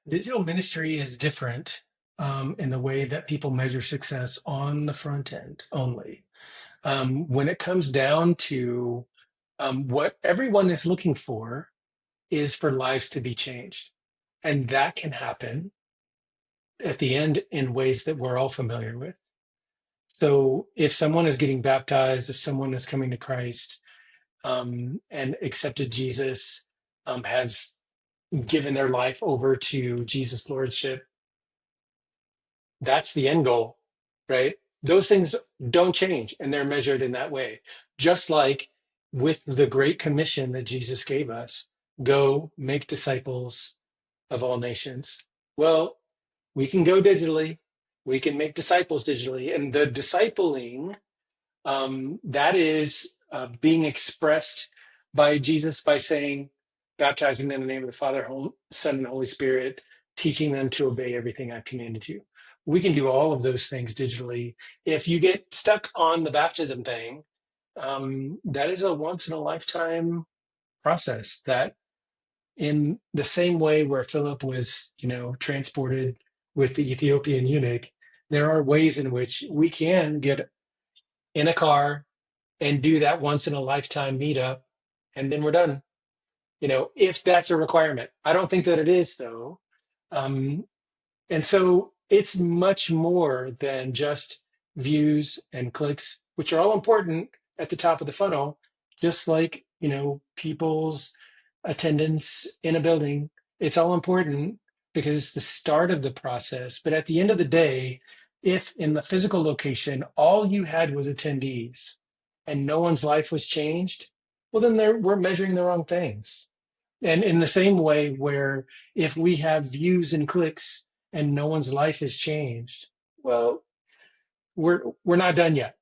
Digital ministry is different in the way that people measure success on the front end only. When it comes down to what everyone is looking for is for lives to be changed. And that can happen at the end in ways that we're all familiar with. So if someone is getting baptized, if someone is coming to Christ and accepted Jesus, has given their life over to Jesus' Lordship, that's the end goal, right? Those things don't change and they're measured in that way. Just like with the great commission that Jesus gave us, go make disciples of all nations. Well, we can go digitally, we can make disciples digitally, and the discipling that is being expressed by Jesus by saying, baptizing them in the name of the Father, Son, and Holy Spirit, teaching them to obey everything I've commanded you. We can do all of those things digitally. If you get stuck on the baptism thing, that is a once in a lifetime process that in the same way where Philip was, transported with the Ethiopian eunuch, there are ways in which we can get in a car and do that once in a lifetime meetup, and then we're done. If that's a requirement. I don't think that it is, though. Um, and so it's much more than just views and clicks, which are all important at the top of the funnel, just like, people's attendance in a building. It's all important because it's the start of the process. But at the end of the day, if in the physical location, all you had was attendees and no one's life was changed, well, then we're measuring the wrong things. And in the same way, where if we have views and clicks and no one's life has changed, well, we're not done yet,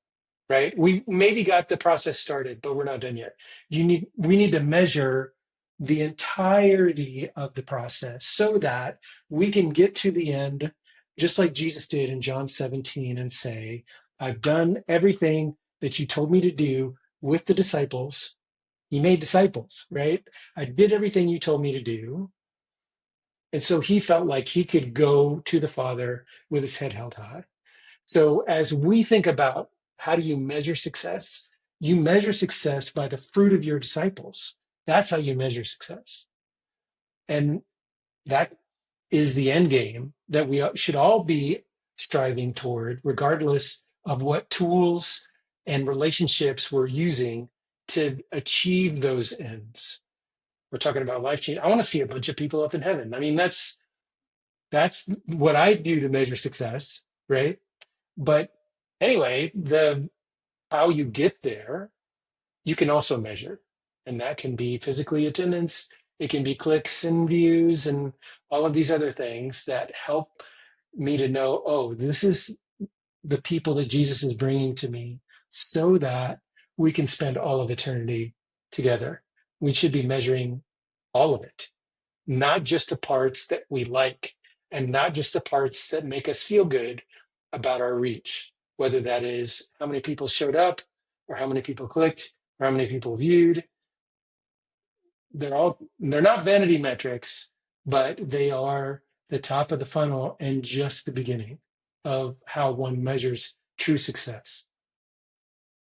right? We maybe got the process started, but we're not done yet. We need to measure the entirety of the process so that we can get to the end, just like Jesus did in John 17, and say, I've done everything that you told me to do with the disciples. He made disciples, right? I did everything you told me to do. And so he felt like he could go to the Father with his head held high. So as we think about how do you measure success, you measure success by the fruit of your disciples. That's how you measure success. And that is the end game that we should all be striving toward, regardless of what tools and relationships we're using to achieve those ends. We're talking about life change. I want to see a bunch of people up in heaven. I mean, that's what I do to measure success, right? But anyway, the how you get there, you can also measure. And that can be physically attendance, it can be clicks and views and all of these other things that help me to know, oh, this is the people that Jesus is bringing to me so that we can spend all of eternity together. We should be measuring all of it, not just the parts that we like and not just the parts that make us feel good about our reach, whether that is how many people showed up or how many people clicked or how many people viewed. They're not vanity metrics, but they are the top of the funnel and just the beginning of how one measures true success.